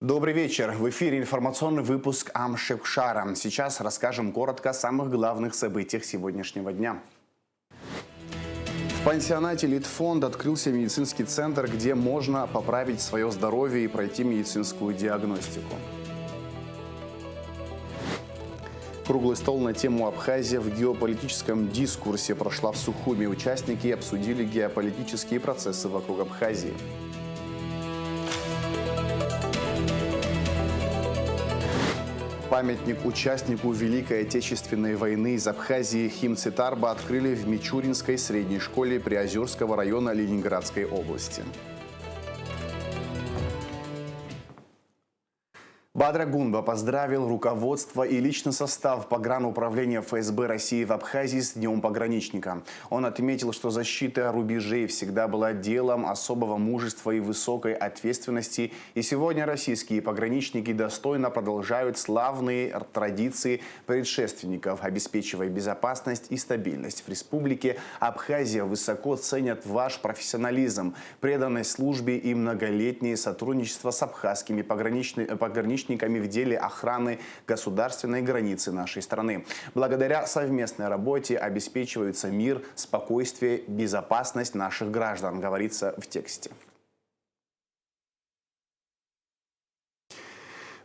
Добрый вечер. В эфире информационный выпуск Амшекшара. Сейчас расскажем коротко о самых главных событиях сегодняшнего дня. В пансионате Литфонд открылся медицинский центр, где можно поправить свое здоровье и пройти медицинскую диагностику. Круглый стол на тему Абхазия в геополитическом дискурсе прошла в Сухуми. Участники обсудили геополитические процессы вокруг Абхазии. Памятник участнику Великой Отечественной войны из Абхазии Химцитарба открыли в Мичуринской средней школе Приозерского района Ленинградской области. Бадра Гунба поздравил руководство и личный состав погрануправления ФСБ России в Абхазии с Днем пограничника. Он отметил, что защита рубежей всегда была делом особого мужества и высокой ответственности. И сегодня российские пограничники достойно продолжают славные традиции предшественников, обеспечивая безопасность и стабильность в республике. Абхазия высоко ценят ваш профессионализм, преданность службе и многолетнее сотрудничество с абхазскими пограничниками в деле охраны государственной границы нашей страны. Благодаря совместной работе обеспечиваются мир, спокойствие, безопасность наших граждан, говорится в тексте.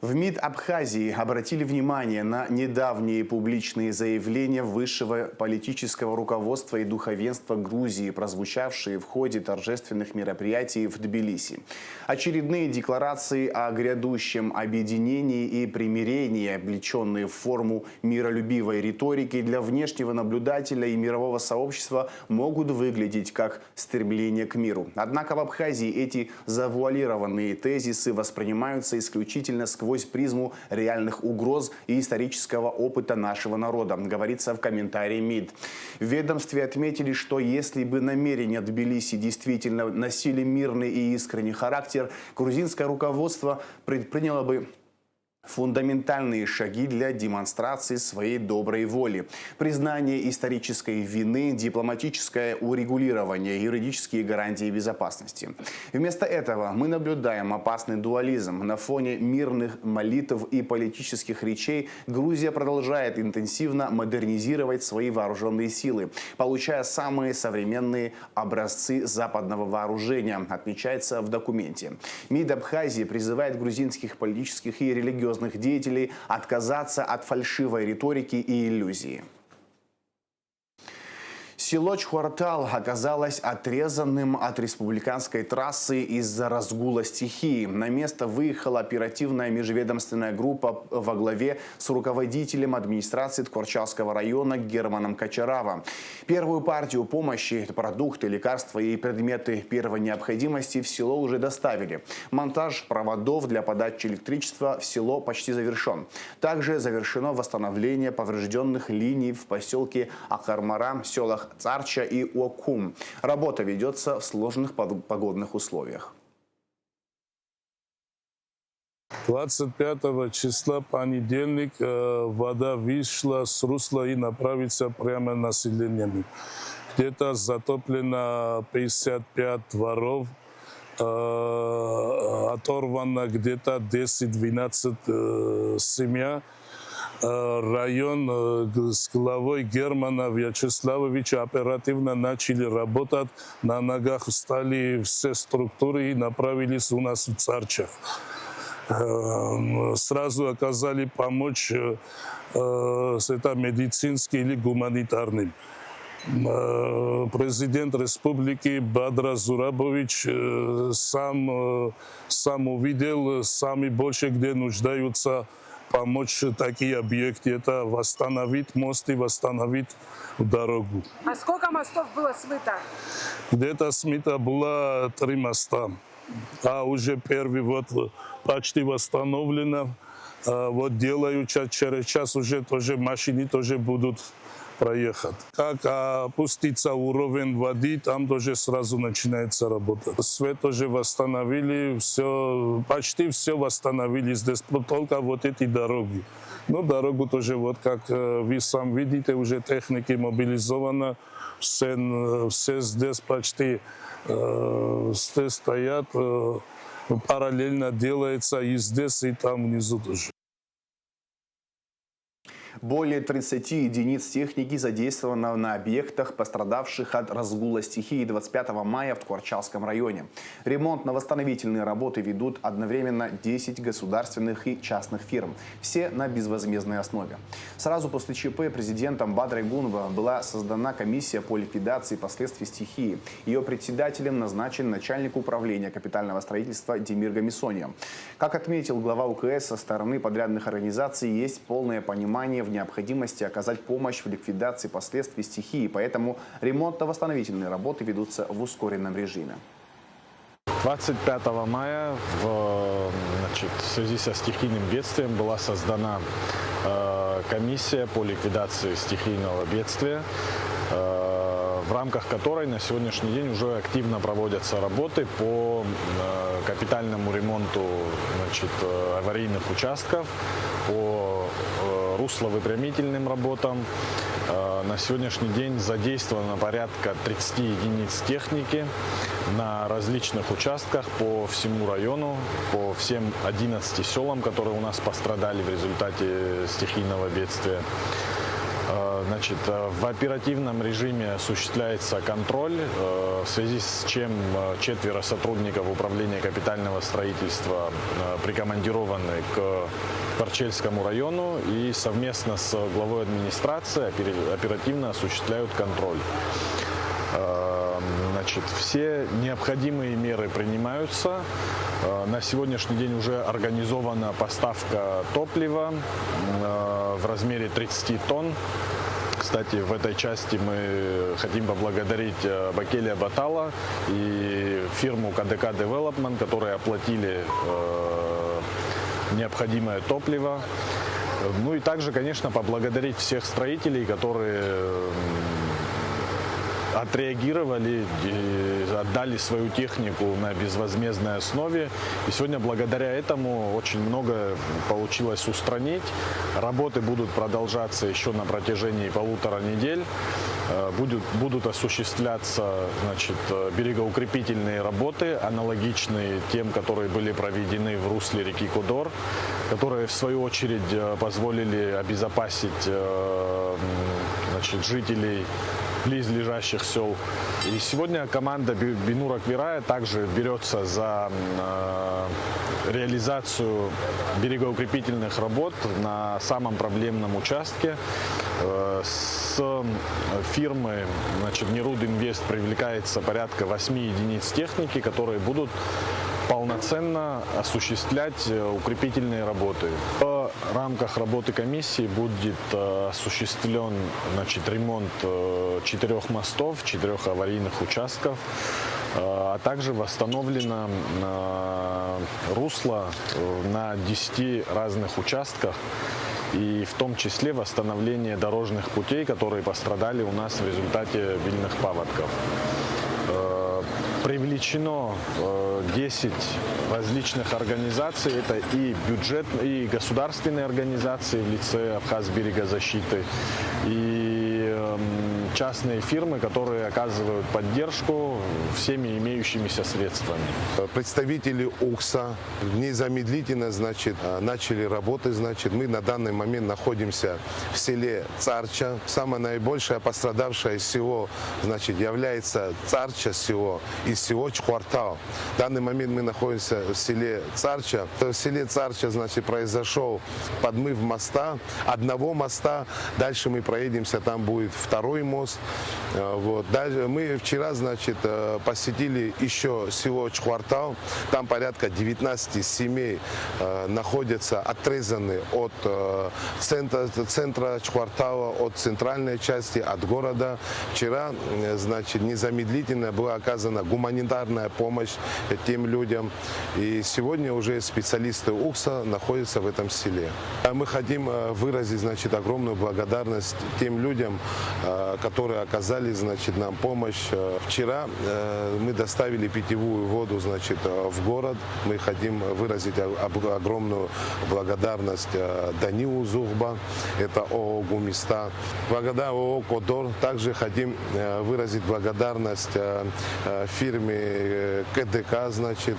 В МИД Абхазии обратили внимание на недавние публичные заявления высшего политического руководства и духовенства Грузии, прозвучавшие в ходе торжественных мероприятий в Тбилиси. Очередные декларации о грядущем объединении и примирении, облеченные в форму миролюбивой риторики, для внешнего наблюдателя и мирового сообщества могут выглядеть как стремление к миру. Однако в Абхазии эти завуалированные тезисы воспринимаются исключительно сквозь призму реальных угроз и исторического опыта нашего народа, говорится в комментарии МИД. В ведомстве отметили, что если бы намерения Тбилиси действительно носили мирный и искренний характер, грузинское руководство предприняло бы фундаментальные шаги для демонстрации своей доброй воли. Признание исторической вины, дипломатическое урегулирование, юридические гарантии безопасности. Вместо этого мы наблюдаем опасный дуализм. На фоне мирных молитв и политических речей Грузия продолжает интенсивно модернизировать свои вооруженные силы, получая самые современные образцы западного вооружения, отмечается в документе. МИД Абхазии призывает грузинских политических и религиозных деятелей отказаться от фальшивой риторики и иллюзии. Село Чхуартал оказалось отрезанным от республиканской трассы из-за разгула стихии. На место выехала оперативная межведомственная группа во главе с руководителем администрации Тхорчалского района Германом Качарава. Первую партию помощи, продукты, лекарства и предметы первой необходимости в село уже доставили. Монтаж проводов для подачи электричества в село почти завершен. Также завершено восстановление поврежденных линий в поселке Ахармара, селах Царча и Окум. Работа ведется в сложных погодных условиях. 25 числа, понедельник, вода вышла с русла и направится прямо на население. Где-то затоплено 55 дворов, оторвано где-то 10-12 семей. Район с главой Германа Вячеславовича оперативно начали работать. На ногах встали все структуры и направились у нас в Царчах. Сразу оказали помощь это медицинский или гуманитарным. Президент республики Бадра Зурабович сам увидел, самые больше, где нуждаются помочь такие объекты, это восстановить мост и восстановить дорогу. А сколько мостов было смыто? Где-то смыто было 3 моста, а уже первый вот почти восстановлено. Вот делают через час уже тоже машины тоже будут проехать. Как опустится уровень воды, там тоже сразу начинается работа. Свет тоже восстановили, все, почти все восстановили здесь, только вот эти дороги. Но дорогу тоже, вот как вы сам видите, уже техники мобилизованы, все здесь почти здесь стоят, параллельно делается и здесь, и там внизу тоже. Более 30 единиц техники задействовано на объектах, пострадавших от разгула стихии 25 мая в Тхуарчалском районе. Ремонтно-восстановительные работы ведут одновременно 10 государственных и частных фирм. Все на безвозмездной основе. Сразу после ЧП президентом Бадрой Гунба была создана комиссия по ликвидации последствий стихии. Ее председателем назначен начальник управления капитального строительства Демир Гамисония. Как отметил глава УКС, со стороны подрядных организаций есть полное понимание в необходимости оказать помощь в ликвидации последствий стихии, поэтому ремонтно-восстановительные работы ведутся в ускоренном режиме. 25 мая в связи со стихийным бедствием была создана комиссия по ликвидации стихийного бедствия, в рамках которой на сегодняшний день уже активно проводятся работы по капитальному ремонту аварийных участков, по русловыпрямительным работам. На сегодняшний день задействовано порядка 30 единиц техники на различных участках по всему району, по всем 11 селам, которые у нас пострадали в результате стихийного бедствия. В оперативном режиме осуществляется контроль, в связи с чем 4 сотрудников управления капитального строительства прикомандированы к Торчельскому району и совместно с главой администрации оперативно осуществляют контроль. Все необходимые меры принимаются. На сегодняшний день уже организована поставка топлива в размере 30 тонн. Кстати, в этой части мы хотим поблагодарить Бакелия Батала и фирму КДК Development, которые оплатили необходимое топливо. Ну и также, конечно, поблагодарить всех строителей, которые отреагировали, отдали свою технику на безвозмездной основе. И сегодня благодаря этому очень много получилось устранить. Работы будут продолжаться еще на протяжении 1,5 недели. Будут осуществляться берегоукрепительные работы, аналогичные тем, которые были проведены в русле реки Кудор, которые в свою очередь позволили обезопасить жителей близлежащих сел. И сегодня команда Бинура Квирая также берется за реализацию берегоукрепительных работ на самом проблемном участке. С фирмы Нерud Инвест привлекается порядка 8 единиц техники, которые будут полноценно осуществлять укрепительные работы. В рамках работы комиссии будет осуществлен ремонт 4 мостов, 4 аварийных участков, а также восстановлено русло на 10 разных участках, и в том числе восстановление дорожных путей, которые пострадали у нас в результате обильных паводков. Привлечено 10 различных организаций, это и бюджетные, и государственные организации в лице Абхазберегозащиты, и частные фирмы, которые оказывают поддержку всеми имеющимися средствами. Представители УКСа незамедлительно начали работы. Мы на данный момент находимся в селе Царча. Самое наибольшее пострадавшее село является Царча село и село Чхуартау. В данный момент мы находимся в селе Царча. В селе Царча произошел подмыв моста, одного моста. Дальше мы проедемся, там будет второй мост. Дальше мы вчера посетили еще село Чхуартау. Там порядка 19 семей находятся отрезаны от центра Чхуартау, от центральной части, от города. Вчера незамедлительно была оказана гуманитарная помощь тем людям. И сегодня уже специалисты УКСа находятся в этом селе. Мы хотим выразить огромную благодарность тем людям, которые оказали, значит, нам помощь. Вчера мы доставили питьевую воду, значит, в город. Мы хотим выразить огромную благодарность Данилу Зухба, это ООО «Гумиста». Благодаря ООО «Кодор» также хотим выразить благодарность фирме КДК, значит,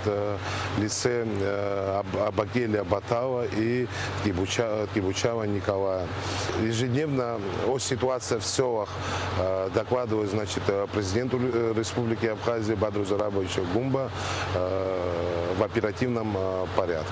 лице Абакеля Батава и Кибучава Николая. Ежедневно о ситуации в селах докладываю, значит, президенту Республики Абхазия Бадру Зарабовичу Гумба в оперативном порядке.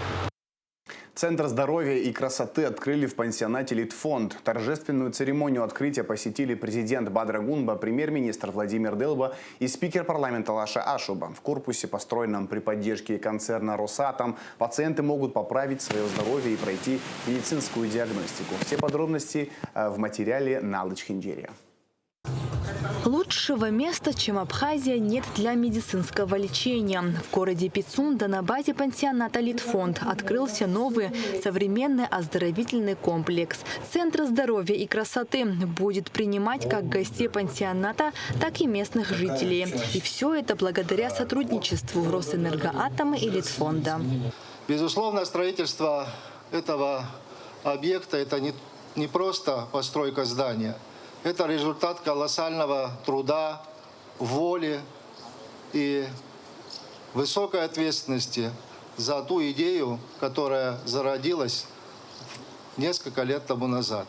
Центр здоровья и красоты открыли в пансионате «Литфонд». Торжественную церемонию открытия посетили президент Бадра Гунба, премьер-министр Владимир Делба и спикер парламента Лаша Ашуба. В корпусе, построенном при поддержке концерна «Росатом», пациенты могут поправить свое здоровье и пройти медицинскую диагностику. Все подробности в материале Налыч Хинджерия. Лучшего места, чем Абхазия, нет для медицинского лечения. В городе Пицунда на базе пансионата «Литфонд» открылся новый современный оздоровительный комплекс. Центр здоровья и красоты будет принимать как гостей пансионата, так и местных жителей. И все это благодаря сотрудничеству Росэнергоатома и Литфонда. Безусловно, строительство этого объекта – это не просто постройка здания. Это результат колоссального труда, воли и высокой ответственности за ту идею, которая зародилась несколько лет тому назад.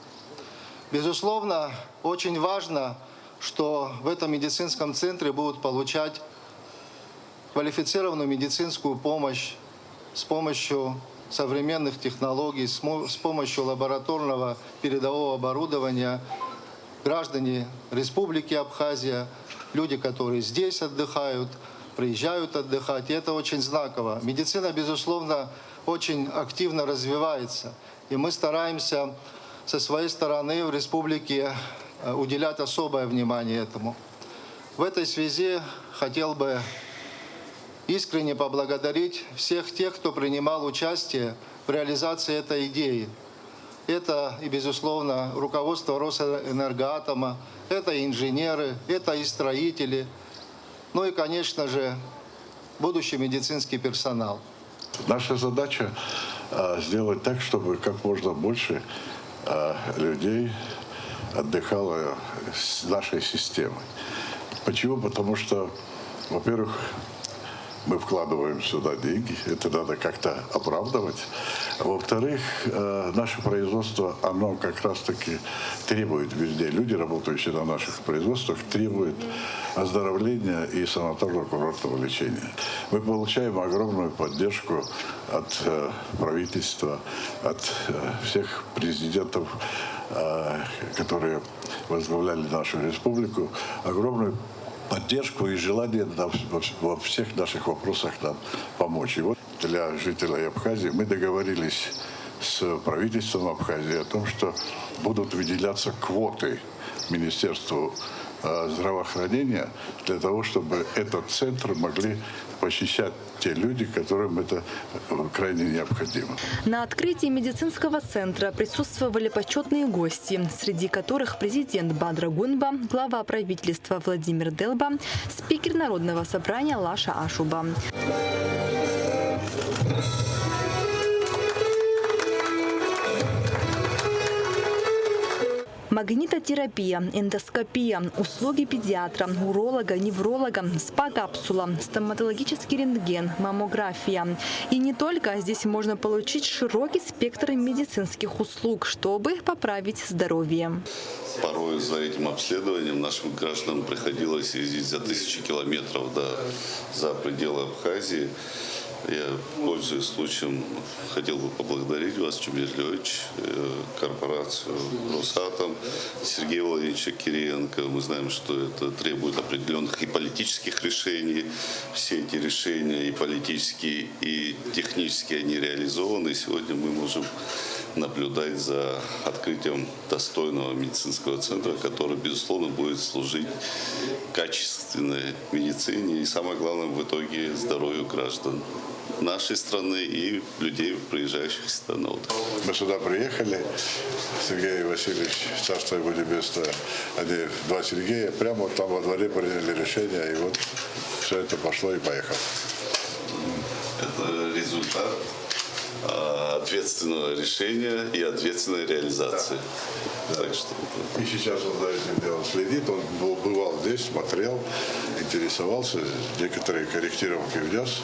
Безусловно, очень важно, что в этом медицинском центре будут получать квалифицированную медицинскую помощь с помощью современных технологий, с помощью лабораторного передового оборудования, граждане Республики Абхазия, люди, которые здесь отдыхают, приезжают отдыхать. И это очень знаково. Медицина, безусловно, очень активно развивается. И мы стараемся со своей стороны в республике уделять особое внимание этому. В этой связи хотел бы искренне поблагодарить всех тех, кто принимал участие в реализации этой идеи. Это и, безусловно, руководство Росэнергоатома, это и инженеры, это и строители, ну и, конечно же, будущий медицинский персонал. Наша задача сделать так, чтобы как можно больше людей отдыхало с нашей системой. Почему? Потому что, во-первых, мы вкладываем сюда деньги, это надо как-то оправдывать. Во-вторых, наше производство, оно как раз-таки требует везде. Люди, работающие на наших производствах, требуют оздоровления и санаторно-курортного лечения. Мы получаем огромную поддержку от правительства, от всех президентов, которые возглавляли нашу республику, огромную поддержку и желание во всех наших вопросах нам помочь. И вот для жителей Абхазии мы договорились с правительством Абхазии о том, что будут выделяться квоты Министерству здравоохранения для того, чтобы этот центр могли посещать те люди, которым это крайне необходимо. На открытии медицинского центра присутствовали почетные гости, среди которых президент Бадра Гунба, глава правительства Владимир Делба, спикер Народного собрания Лаша Ашуба. Магнитотерапия, эндоскопия, услуги педиатра, уролога, невролога, спа-капсула, стоматологический рентген, маммография. И не только. Здесь можно получить широкий спектр медицинских услуг, чтобы поправить здоровье. Порой за этим обследованием нашим гражданам приходилось ездить за тысячи километров за пределы Абхазии. Я, пользуясь случаем, хотел бы поблагодарить вас, Чумир Львович, корпорацию «Росатом», Сергея Владимировича Кириенко. Мы знаем, что это требует определенных и политических решений. Все эти решения и политические, и технические, они реализованы. И сегодня мы можем наблюдать за открытием достойного медицинского центра, который, безусловно, будет служить качественной медицине и, самое главное, в итоге здоровью граждан нашей страны и людей, приезжающих сюда на отдых. Мы сюда приехали, Сергей Васильевич, царство его небесное, они, два Сергея, прямо вот там во дворе приняли решение, и вот все это пошло и поехало. Это результат ответственного решения и ответственной реализации. Да. Так что... И сейчас он за этим делом следит, он бывал здесь, смотрел, интересовался, некоторые корректировки внес.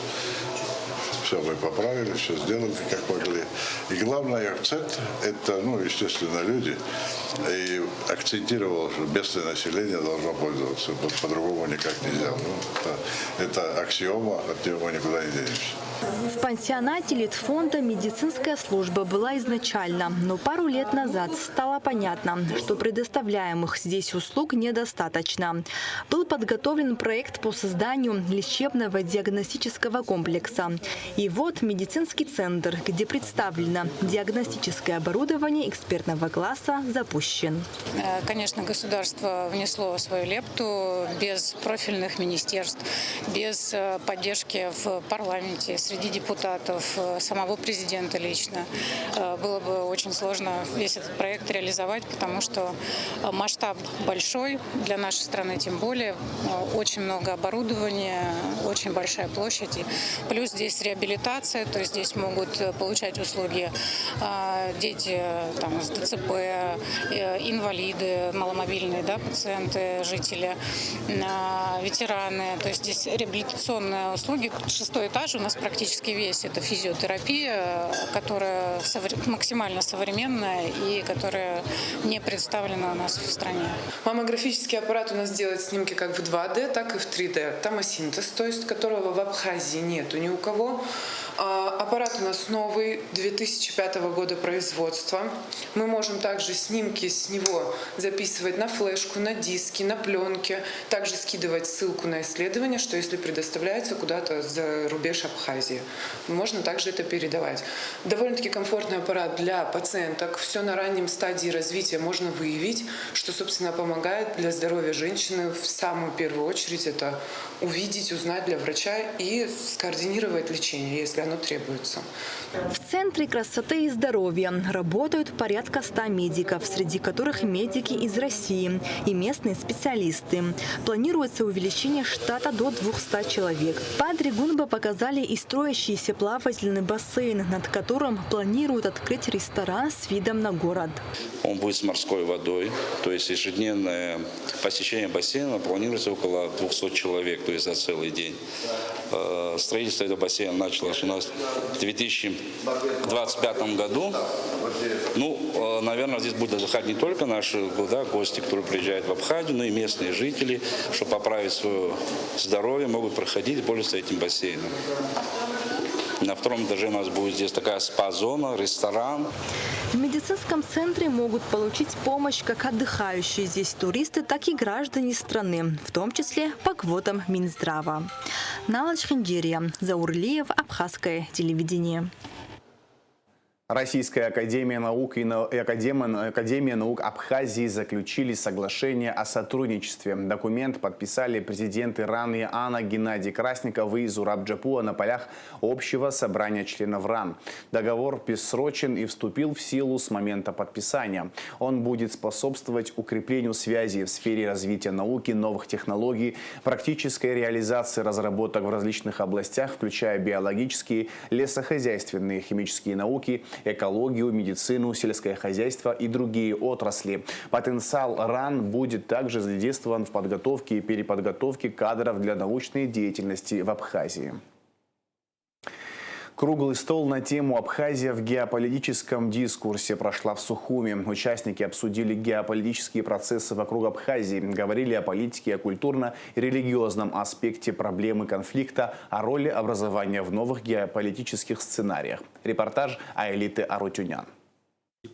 Все мы поправили, все сделали, как могли. И главный акцент – это, естественно, люди. И акцентировал, что местное население должно пользоваться. По-другому никак нельзя. Это аксиома, от него мы никуда не денемся. В пансионате Литфонда медицинская служба была изначально, но пару лет назад стало понятно, что предоставляемых здесь услуг недостаточно. Был подготовлен проект по созданию лечебного диагностического комплекса. И вот медицинский центр, где представлено диагностическое оборудование экспертного класса, запущен. Конечно, государство внесло свою лепту без профильных министерств, без поддержки в парламенте, среди депутатов, самого президента лично. Было бы очень сложно весь этот проект реализовать, потому что масштаб большой, для нашей страны тем более. Очень много оборудования, очень большая площадь. Плюс здесь реабилитация, то есть здесь могут получать услуги дети с ДЦП, инвалиды, маломобильные пациенты, жители, ветераны. То есть здесь реабилитационные услуги. 6-й этаж у нас практически весь. Это физиотерапия, которая максимально современная и которая не представлена у нас в стране. Маммографический аппарат у нас делает снимки как в 2D, так и в 3D. Томосинтез, то есть которого в Абхазии нету ни у кого. Аппарат у нас новый, 2005 года производства. Мы можем также снимки с него записывать на флешку, на диски, на пленке. Также скидывать ссылку на исследование, что если предоставляется куда-то за рубеж Абхазии. Можно также это передавать. Довольно-таки комфортный аппарат для пациенток. Все на раннем стадии развития можно выявить, что, собственно, помогает для здоровья женщины в самую первую очередь это увидеть, узнать для врача и скоординировать лечение, если оно требуется. В Центре красоты и здоровья работают порядка 100 медиков, среди которых медики из России и местные специалисты. Планируется увеличение штата до 200 человек. Падре Гунба показали и строящийся плавательный бассейн, над которым планируют открыть ресторан с видом на город. Он будет с морской водой, то есть ежедневное посещение бассейна планируется около 200 человек, то есть за целый день. Строительство этого бассейна началось у нас в 2025 году. Наверное, здесь будут отдыхать не только наши гости, которые приезжают в Абхазию, но и местные жители, чтобы поправить свое здоровье, могут проходить и пользоваться этим бассейном. На 2-м этаже у нас будет здесь такая спа-зона, ресторан. В медицинском центре могут получить помощь как отдыхающие здесь туристы, так и граждане страны, в том числе по квотам Минздрава. Нала Чханджирия, Заурлиев, Абхазское телевидение. Российская академия наук и Академия наук Абхазии заключили соглашение о сотрудничестве. Документ подписали президенты РАН и АНА Геннадий Красников и Зураб Джапуа на полях общего собрания членов РАН. Договор бессрочен и вступил в силу с момента подписания. Он будет способствовать укреплению связи в сфере развития науки, новых технологий, практической реализации разработок в различных областях, включая биологические, лесохозяйственные, химические науки, экологию, медицину, сельское хозяйство и другие отрасли. Потенциал РАН будет также задействован в подготовке и переподготовке кадров для научной деятельности в Абхазии. Круглый стол на тему «Абхазия в геополитическом дискурсе» прошла в Сухуми. Участники обсудили геополитические процессы вокруг Абхазии, говорили о политике, о культурно- и религиозном аспекте проблемы конфликта, о роли образования в новых геополитических сценариях. Репортаж Айлиты Арутюнян.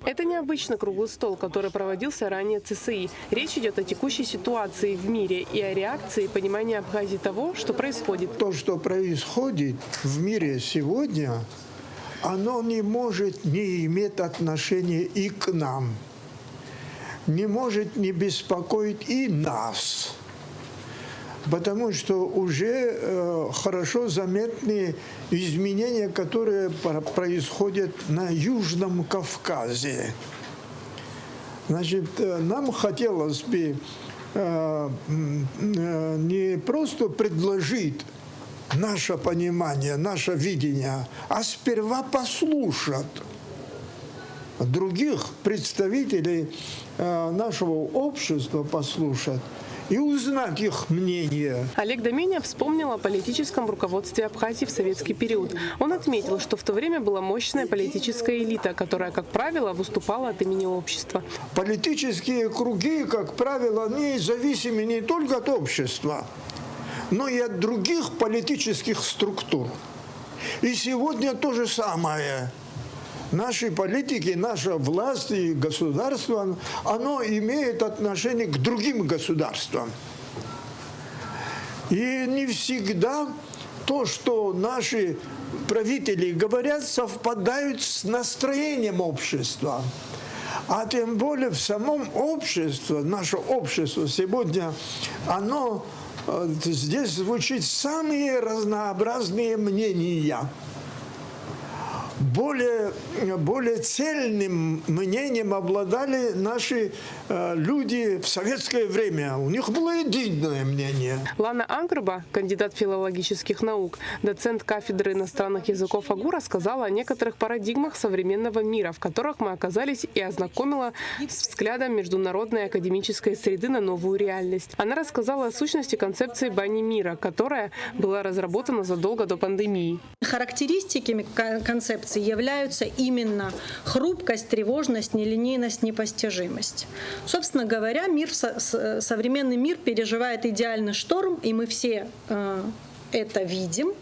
Это необычный круглый стол, который проводился ранее ЦСИ. Речь идет о текущей ситуации в мире и о реакции и понимании Абхазии того, что происходит. То, что происходит в мире сегодня, оно не может не иметь отношения и к нам, не может не беспокоить и нас. Потому что уже хорошо заметны изменения, которые происходят на Южном Кавказе. Значит, нам хотелось бы не просто предложить наше понимание, наше видение, а сперва послушать других представителей нашего общества, послушать и узнать их мнение. Олег Доменев вспомнил о политическом руководстве Абхазии в советский период. Он отметил, что в то время была мощная политическая элита, которая, как правило, выступала от имени общества. Политические круги, как правило, они зависимы не только от общества, но и от других политических структур. И сегодня то же самое. Наши политики, наша власть и государство, оно имеет отношение к другим государствам. И не всегда то, что наши правители говорят, совпадают с настроением общества. А тем более в самом обществе, наше общество сегодня, оно здесь звучит самые разнообразные мнения. Более цельным мнением обладали наши люди в советское время. У них было единое мнение. Лана Ангрба, кандидат филологических наук, доцент кафедры иностранных языков АГУ, рассказала о некоторых парадигмах современного мира, в которых мы оказались, и ознакомила с взглядом международной академической среды на новую реальность. Она рассказала о сущности концепции бани мира, которая была разработана задолго до пандемии. Характеристиками концепции являются именно хрупкость, тревожность, нелинейность, непостижимость. Собственно говоря, современный мир переживает идеальный шторм, и мы все это видим.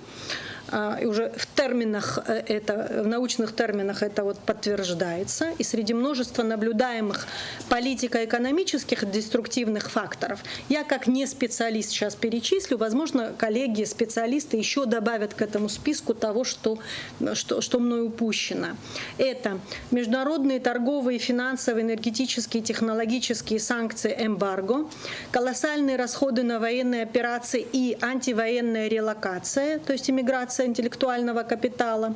И уже в научных терминах это вот подтверждается. И среди множества наблюдаемых политико-экономических деструктивных факторов, я как не специалист сейчас перечислю, возможно, коллеги-специалисты еще добавят к этому списку того, что мной упущено. Это международные торговые, финансовые, энергетические, технологические санкции, эмбарго, колоссальные расходы на военные операции и антивоенная релокация, то есть иммиграция интеллектуального капитала,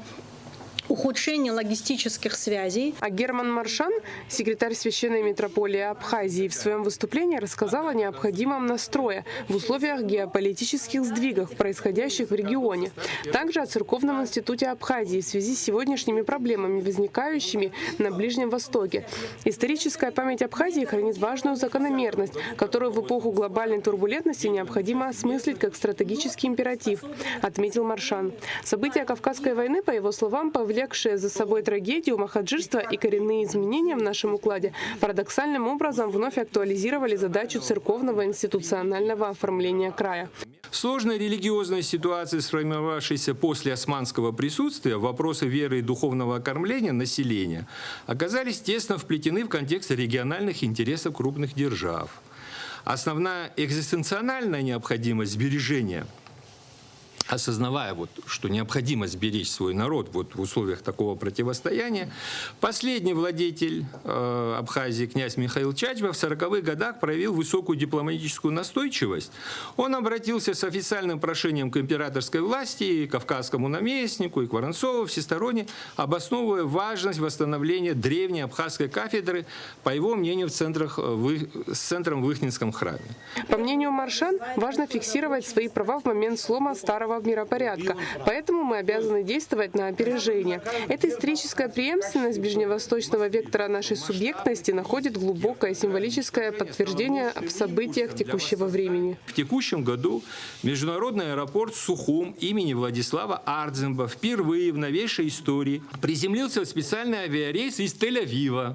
ухудшение логистических связей. А Герман Маршан, секретарь Священной митрополии Абхазии, в своем выступлении рассказал о необходимом настрое в условиях геополитических сдвигов, происходящих в регионе. Также о Церковном институте Абхазии в связи с сегодняшними проблемами, возникающими на Ближнем Востоке. Историческая память Абхазии хранит важную закономерность, которую в эпоху глобальной турбулентности необходимо осмыслить как стратегический императив, отметил Маршан. События Кавказской войны, по его словам, повлекшие за собой трагедию, махаджирство и коренные изменения в нашем укладе, парадоксальным образом вновь актуализировали задачу церковного институционального оформления края. Сложная религиозная ситуация, сформировавшаяся после османского присутствия, вопросы веры и духовного окормления населения оказались тесно вплетены в контекст региональных интересов крупных держав. Основная экзистенциональная необходимость сбережения, осознавая, что необходимо сберечь свой народ в условиях такого противостояния, последний владетель Абхазии, князь Михаил Чачба, в 40-х годах проявил высокую дипломатическую настойчивость. Он обратился с официальным прошением к императорской власти, и кавказскому наместнику, и к Воронцову всесторонне, обосновывая важность восстановления древней абхазской кафедры, по его мнению, с центром в Выхнинском храме. По мнению Маршан, важно фиксировать свои права в момент слома старого миропорядка. Поэтому мы обязаны действовать на опережение. Эта историческая преемственность ближневосточного вектора нашей субъектности находит глубокое символическое подтверждение в событиях текущего времени. В текущем году международный аэропорт Сухум имени Владислава Ардземба впервые в новейшей истории приземлился в специальный авиарейс из Тель-Авива,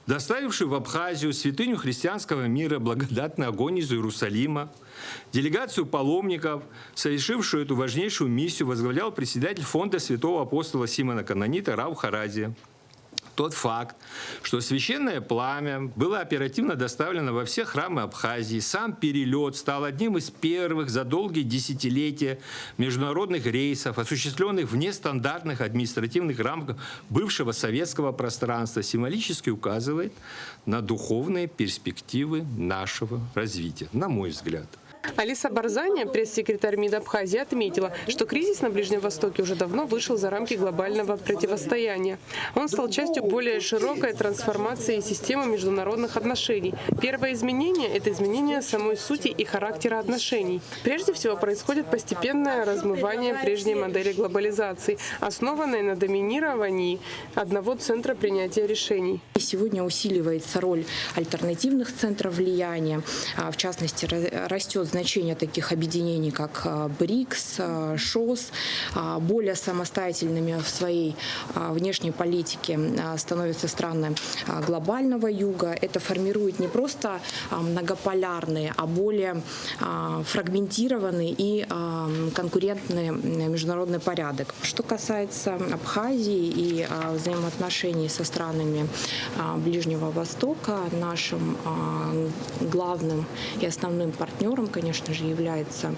доставивший в Абхазию святыню христианского мира благодатный огонь из Иерусалима. Делегацию паломников, совершившую эту важнейшую миссию, возглавлял председатель фонда святого апостола Симона Канонита Рав Харадзе. тот факт, что священное пламя было оперативно доставлено во все храмы Абхазии. Сам перелет стал одним из первых за долгие десятилетия международных рейсов, осуществленных в нестандартных административных рамках бывшего советского пространства, символически указывает на духовные перспективы нашего развития, на мой взгляд. Алиса Барзаня, пресс-секретарь МИД Абхазии, отметила, что кризис на Ближнем Востоке уже давно вышел за рамки глобального противостояния. Он стал частью более широкой трансформации системы международных отношений. Первое изменение – это изменение самой сути и характера отношений. Прежде всего происходит постепенное размывание прежней модели глобализации, основанной на доминировании одного центра принятия решений. Сегодня усиливается роль альтернативных центров влияния. В частности, растет значение таких объединений, как БРИКС, ШОС. Более самостоятельными в своей внешней политике становятся страны глобального юга. Это формирует не просто многополярный, а более фрагментированный и конкурентный международный порядок. Что касается Абхазии и взаимоотношений со странами Ближнего Востока, нашим главным и основным партнером, конечно же, является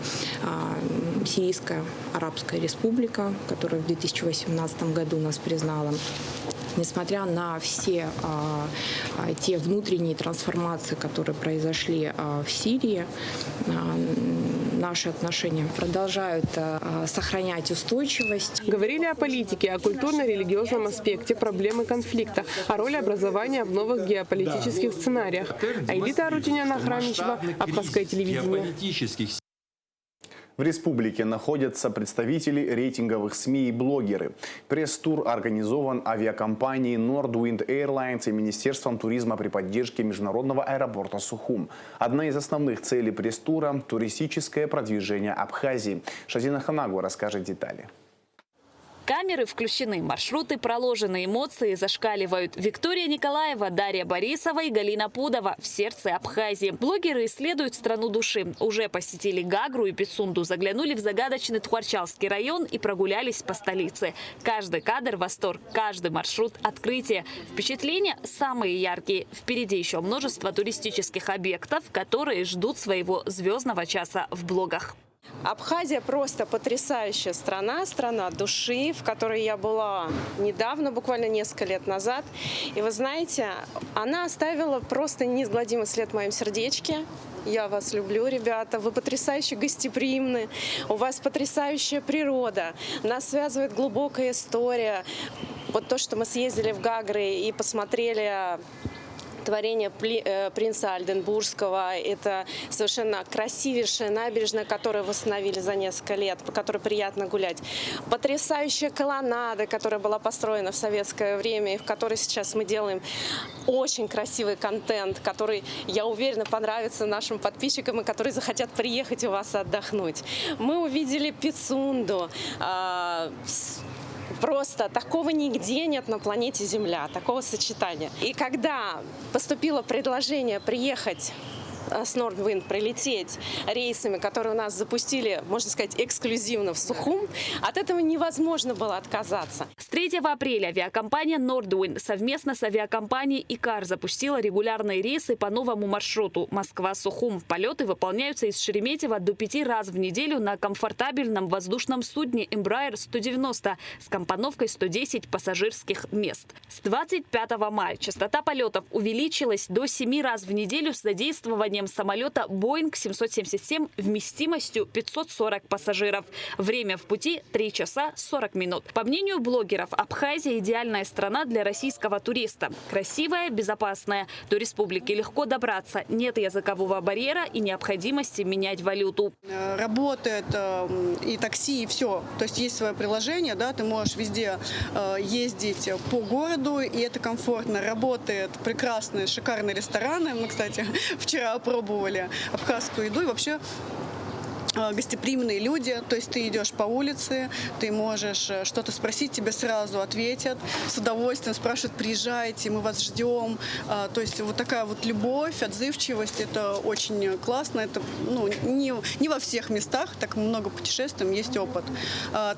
Сирийская Арабская Республика, которая в 2018 году нас признала. Несмотря на все те внутренние трансформации, которые произошли в Сирии, наши отношения продолжают сохранять устойчивость. Говорили о политике, о культурно-религиозном аспекте проблемы конфликта, о роли образования в новых геополитических сценариях. Аэлита Арутюнян, Ахрамичева, Абхазское телевидение. В республике находятся представители рейтинговых СМИ и блогеры. Пресс-тур организован авиакомпанией Nordwind Airlines и Министерством туризма при поддержке международного аэропорта Сухум. Одна из основных целей пресс-тура – туристическое продвижение Абхазии. Шазина Ханагу расскажет детали. Камеры включены, маршруты проложены, эмоции зашкаливают. Виктория Николаева, Дарья Борисова и Галина Пудова в сердце Абхазии. Блогеры исследуют страну души. Уже посетили Гагру и Пицунду, заглянули в загадочный Тхуарчалский район и прогулялись по столице. Каждый кадр – восторг, каждый маршрут – открытие. Впечатления самые яркие. Впереди еще множество туристических объектов, которые ждут своего звездного часа в блогах. Абхазия просто потрясающая страна, страна души, в которой я была недавно, буквально несколько лет назад. И вы знаете, она оставила просто неизгладимый след в моем сердечке. Я вас люблю, ребята, вы потрясающе гостеприимны, у вас потрясающая природа, нас связывает глубокая история. Вот то, что мы съездили в Гагры и посмотрели творение принца Альденбургского. Это совершенно красивейшая набережная, которую восстановили за несколько лет, по которой приятно гулять. Потрясающая колоннада, которая была построена в советское время, и в которой сейчас мы делаем очень красивый контент, который, я уверена, понравится нашим подписчикам и которые захотят приехать у вас отдохнуть. Мы увидели Пицунду. Просто такого нигде нет на планете Земля, такого сочетания. И когда поступило предложение приехать с Nordwind, прилететь рейсами, которые у нас запустили, можно сказать, эксклюзивно в Сухум, от этого невозможно было отказаться. С 3 апреля авиакомпания Nordwind совместно с авиакомпанией Икар запустила регулярные рейсы по новому маршруту Москва-Сухум. Полеты выполняются из Шереметьево до 5 раз в неделю на комфортабельном воздушном судне Embraer 190 с компоновкой 110 пассажирских мест. С 25 мая частота полетов увеличилась до 7 раз в неделю с задействованием самолета Boeing 777 вместимостью 540 пассажиров. Время в пути 3 часа 40 минут. По мнению блогеров, Абхазия – идеальная страна для российского туриста. Красивая, безопасная. До республики легко добраться. Нет языкового барьера и необходимости менять валюту. Работает и такси, и все. То есть есть свое приложение, да, ты можешь везде ездить по городу, и это комфортно. Работает прекрасные, шикарные рестораны. Мы, кстати, вчера пробовали абхазскую еду, и вообще гостеприимные люди, то есть ты идешь по улице, ты можешь что-то спросить, тебе сразу ответят, с удовольствием спрашивают, приезжайте, мы вас ждем. То есть вот такая вот любовь, отзывчивость, это очень классно, это не во всех местах, так много путешествуем, есть опыт.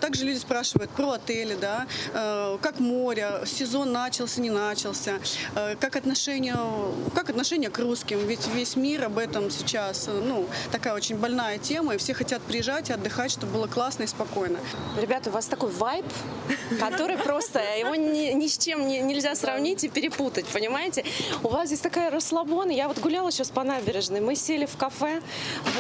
Также люди спрашивают про отели, да, как море, сезон начался, не начался, как отношение к русским, ведь весь мир об этом сейчас, такая очень больная тема, и все хотят приезжать и отдыхать, чтобы было классно и спокойно. Ребята, у вас такой вайб, который просто, его ни с чем нельзя сравнить и перепутать, понимаете? У вас здесь такая расслабона. Я вот гуляла сейчас по набережной, мы сели в кафе,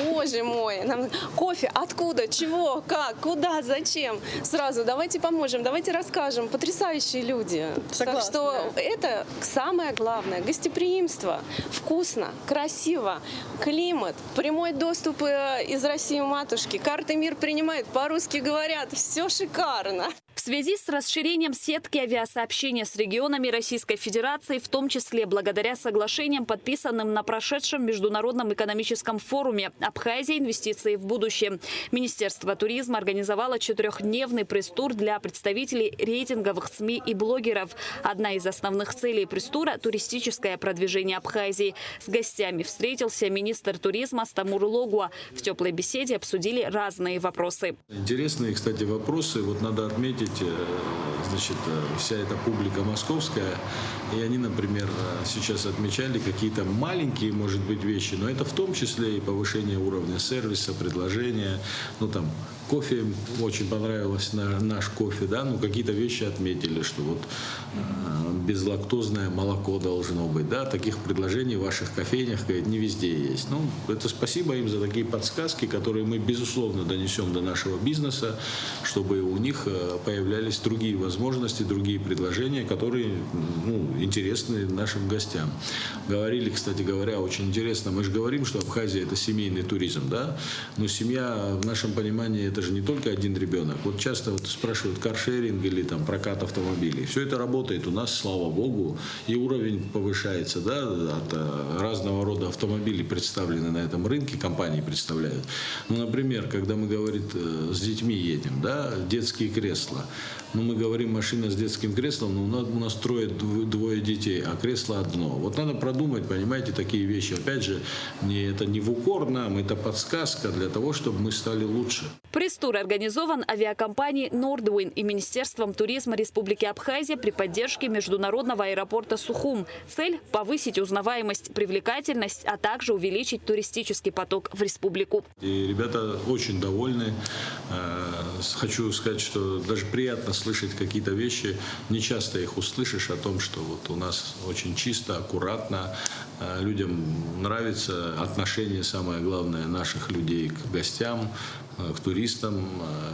боже мой, нам кофе, откуда, чего, как, куда, зачем? Сразу давайте поможем, давайте расскажем. Потрясающие люди. Согласна, так что это самое главное. Гостеприимство, вкусно, красиво, климат, прямой доступ из России матушки, карты мир принимает, по-русски говорят, все шикарно. В связи с расширением сетки авиасообщения с регионами Российской Федерации, в том числе благодаря соглашениям, подписанным на прошедшем Международном экономическом форуме «Абхазия. Инвестиции в будущее», Министерство туризма организовало 4-дневный пресс-тур для представителей рейтинговых СМИ и блогеров. Одна из основных целей пресс-тура – туристическое продвижение Абхазии. С гостями встретился министр туризма Стамур Логуа. В теплой беседе обсудили разные вопросы. Интересные, кстати, вопросы. Вот надо отметить, значит, вся эта публика московская, и они, например, сейчас отмечали какие-то маленькие, может быть, вещи, но это в том числе и повышение уровня сервиса, предложения, там, кофе, им очень понравилось наш кофе, да, какие-то вещи отметили, что вот безлактозное молоко должно быть, да, таких предложений в ваших кофейнях, говорит, не везде есть. Это спасибо им за такие подсказки, которые мы, безусловно, донесем до нашего бизнеса, чтобы у них появлялись другие возможности, другие предложения, которые, интересны нашим гостям. Говорили, кстати говоря, очень интересно, мы же говорим, что Абхазия – это семейный туризм, да, но семья в нашем понимании – это же не только один ребенок. Вот часто спрашивают каршеринг или прокат автомобилей. Все это работает у нас, слава богу, и уровень повышается, да, от разного рода автомобилей представлены на этом рынке, компании представляют. Например, когда мы, с детьми едем, да, детские кресла. Мы говорим, машина с детским креслом, но у нас двое детей, а кресло одно. Вот надо продумать, понимаете, такие вещи. Опять же, это не в укор нам, это подсказка для того, чтобы мы стали лучше. Пресс-тур организован авиакомпанией Nordwind и Министерством туризма Республики Абхазия при поддержке международного аэропорта Сухум. Цель – повысить узнаваемость, привлекательность, а также увеличить туристический поток в республику. И ребята очень довольны. Хочу сказать, что даже приятно слышать какие-то вещи. Не часто их услышишь о том, что вот у нас очень чисто, аккуратно. Людям нравится отношение, самое главное, наших людей к гостям, к туристам.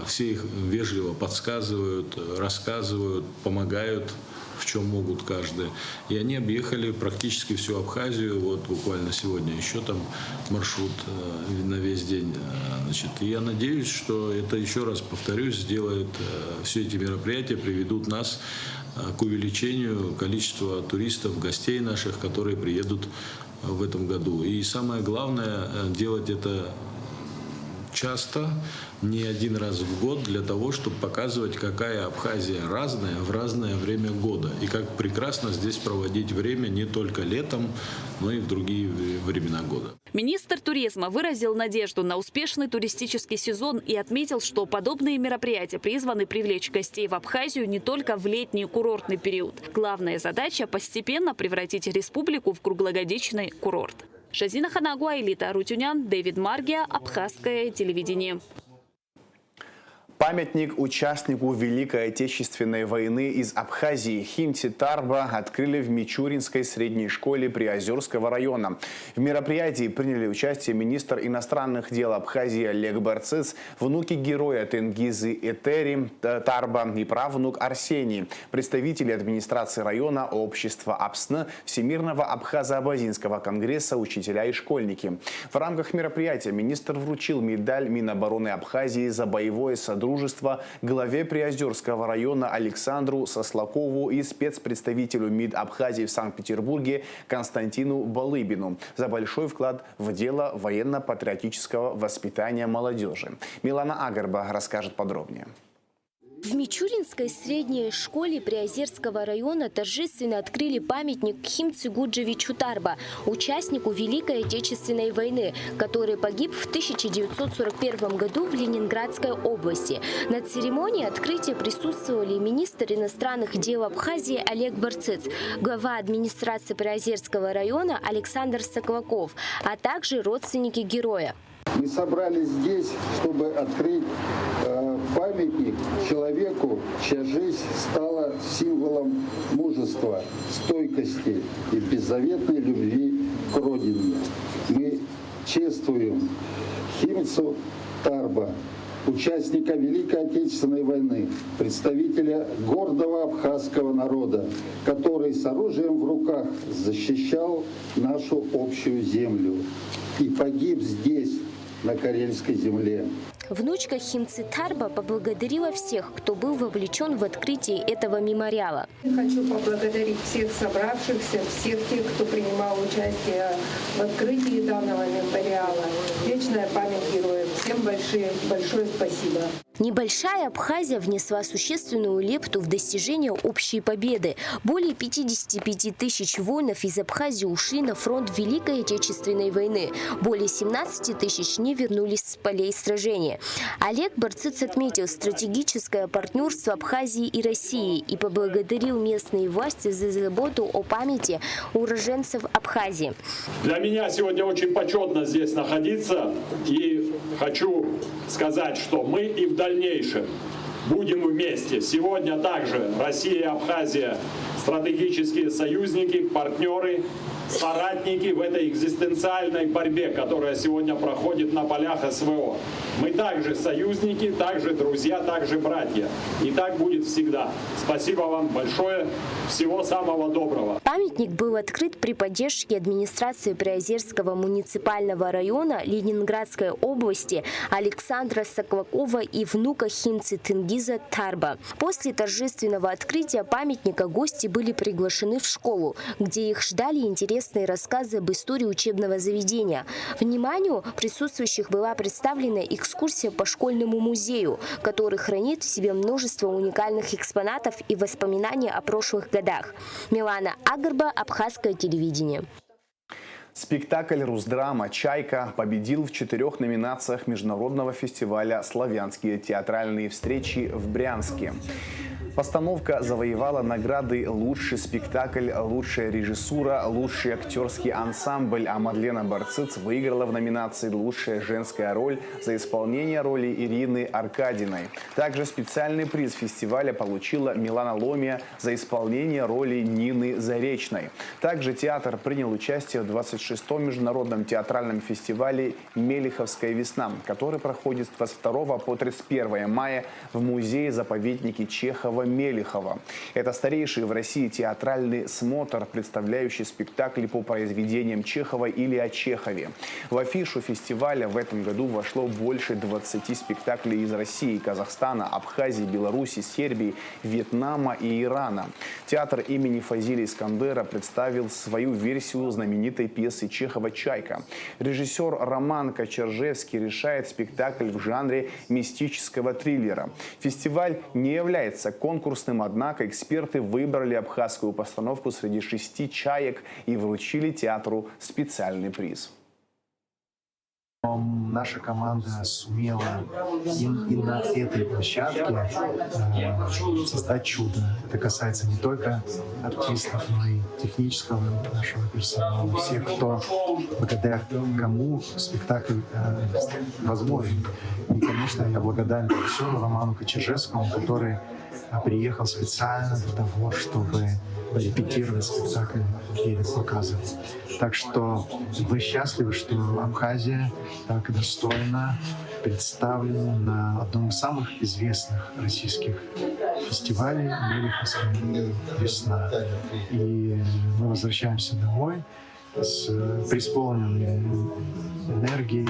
Все их вежливо подсказывают, рассказывают, помогают, в чем могут каждый. И они объехали практически всю Абхазию. Вот буквально сегодня еще маршрут на весь день. И я надеюсь, что это, еще раз повторюсь, сделает, все эти мероприятия приведут нас к увеличению количества туристов, гостей наших, которые приедут в этом году. И самое главное, делать это часто, не один раз в год, для того, чтобы показывать, какая Абхазия разная в разное время года. И как прекрасно здесь проводить время не только летом, но и в другие времена года. Министр туризма выразил надежду на успешный туристический сезон и отметил, что подобные мероприятия призваны привлечь гостей в Абхазию не только в летний курортный период. Главная задача – постепенно превратить республику в круглогодичный курорт. Шазина Ханагуа, Элита Рутюнян, Дэвид Маргия, Абхазское телевидение. Памятник участнику Великой Отечественной войны из Абхазии Химти Тарба открыли в Мичуринской средней школе Приозерского района. В мероприятии приняли участие министр иностранных дел Абхазии Олег Барцыц, внуки героя Тенгизы Этери Тарба и правнук Арсений, представители администрации района, общества АПСН, Всемирного Абхазо-Абазинского конгресса, учителя и школьники. В рамках мероприятия министр вручил медаль Минобороны Абхазии за боевое сотрудничество Содружества, главе Приозерского района Александру Сослакову и спецпредставителю МИД Абхазии в Санкт-Петербурге Константину Балыбину за большой вклад в дело военно-патриотического воспитания молодежи. Милана Агарба расскажет подробнее. В Мичуринской средней школе Приозерского района торжественно открыли памятник Химце Гуджевичу Тарба, участнику Великой Отечественной войны, который погиб в 1941 году в Ленинградской области. На церемонии открытия присутствовали министр иностранных дел Абхазии Олег Барцыц, глава администрации Приозерского района Александр Соклаков, а также родственники героя. Мы собрались здесь, чтобы открыть памятник человеку, чья жизнь стала символом мужества, стойкости и беззаветной любви к родине. Мы чествуем Химцу Тарба, участника Великой Отечественной войны, представителя гордого абхазского народа, который с оружием в руках защищал нашу общую землю и погиб здесь, на Карельской земле. Внучка Химцы Тарба поблагодарила всех, кто был вовлечен в открытие этого мемориала. Хочу поблагодарить всех собравшихся, всех тех, кто принимал участие в открытии данного мемориала. Вечная память героям. Всем большое спасибо. Небольшая Абхазия внесла существенную лепту в достижение общей победы. Более 55 тысяч воинов из Абхазии ушли на фронт Великой Отечественной войны. Более 17 тысяч не вернулись с полей сражения. Олег Барцыц отметил стратегическое партнерство Абхазии и России и поблагодарил местные власти за заботу о памяти уроженцев Абхазии. Для меня сегодня очень почетно здесь находиться, и хочу сказать, что мы и в дальнейшем будем вместе. Сегодня также Россия и Абхазия стратегические союзники, партнеры, соратники в этой экзистенциальной борьбе, которая сегодня проходит на полях СВО. Мы также союзники, также друзья, также братья. И так будет всегда. Спасибо вам большое. Всего самого доброго. Памятник был открыт при поддержке администрации Приозерского муниципального района Ленинградской области Александра Соклакова и внука Химцы Тенгиза Тарба. После торжественного открытия памятника гости были приглашены в школу, где их ждали интересные рассказы об истории учебного заведения. Вниманию присутствующих была представлена экскурсия по школьному музею, который хранит в себе множество уникальных экспонатов и воспоминаний о прошлых годах. Милана Агарба, Абхазское телевидение. Спектакль «Русдрама. Чайка» победил в 4 номинациях международного фестиваля «Славянские театральные встречи» в Брянске. Постановка завоевала награды «Лучший спектакль», «Лучшая режиссура», «Лучший актерский ансамбль», а Мадлена Барцыц выиграла в номинации «Лучшая женская роль» за исполнение роли Ирины Аркадиной. Также специальный приз фестиваля получила Милана Ломия за исполнение роли Нины Заречной. Также театр принял участие в 26-м международном театральном фестивале «Мелиховская весна», который проходит с 22 по 31 мая в музее-заповеднике Чехова-Мелихова. Это старейший в России театральный смотр, представляющий спектакли по произведениям Чехова или о Чехове. В афишу фестиваля в этом году вошло больше 20 спектаклей из России, Казахстана, Абхазии, Беларуси, Сербии, Вьетнама и Ирана. Театр имени Фазиля Искандера представил свою версию знаменитой пьесы Чехова «Чайка». Режиссер Роман Кочержевский решает спектакль в жанре мистического триллера. Фестиваль не является конкурсным, однако эксперты выбрали абхазскую постановку среди 6 чаек и вручили театру специальный приз. Наша команда сумела и на этой площадке создать чудо. Это касается не только артистов, но и технического нашего персонала, всех, кто, благодаря кому спектакль возможен. И, конечно, я благодарен режиссеру Роману Кочержевскому, который приехал специально для того, чтобы репетировать спектакль перед показом. Так что мы счастливы, что Абхазия так достойно представлена на одном из самых известных российских фестивалей «Мелиховская весна». И мы возвращаемся домой с преисполненной энергией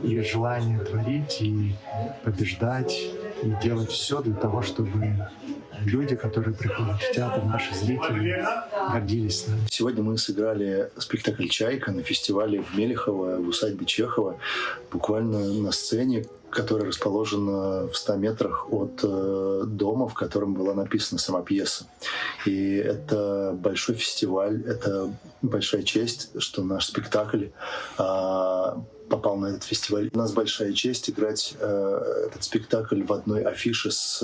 и желанием творить и побеждать и делать все для того, чтобы люди, которые приходят в театр, наши зрители, гордились нами. Сегодня мы сыграли спектакль «Чайка» на фестивале в Мелехово, в усадьбе Чехова, буквально на сцене, которая расположена в 100 метрах от дома, в котором была написана сама пьеса. И это большой фестиваль, это большая честь, что наш спектакль попал на этот фестиваль. У нас большая честь играть этот спектакль в одной афише с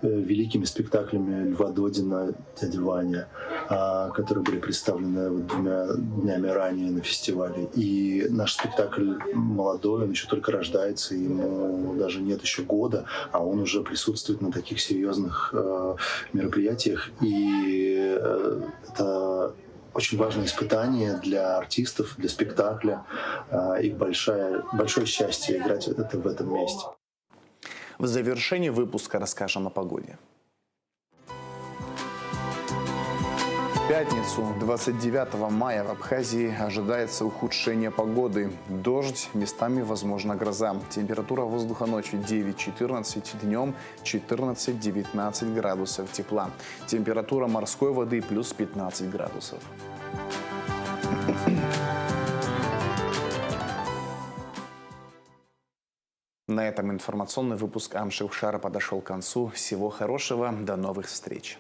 великими спектаклями Льва Додина, дяди Ваня, которые были представлены 2 днями ранее на фестивале. И наш спектакль молодой, он еще только рождается, ему даже нет еще года, а он уже присутствует на таких серьезных мероприятиях. И это очень важное испытание для артистов, для спектакля. И большое счастье играть в этом месте. В завершении выпуска расскажем о погоде. В пятницу, 29 мая, в Абхазии ожидается ухудшение погоды. Дождь, местами возможна гроза. Температура воздуха ночью 9-14, днем 14-19 градусов тепла. Температура морской воды плюс 15 градусов. На этом информационный выпуск Амши Ушара подошел к концу. Всего хорошего, до новых встреч.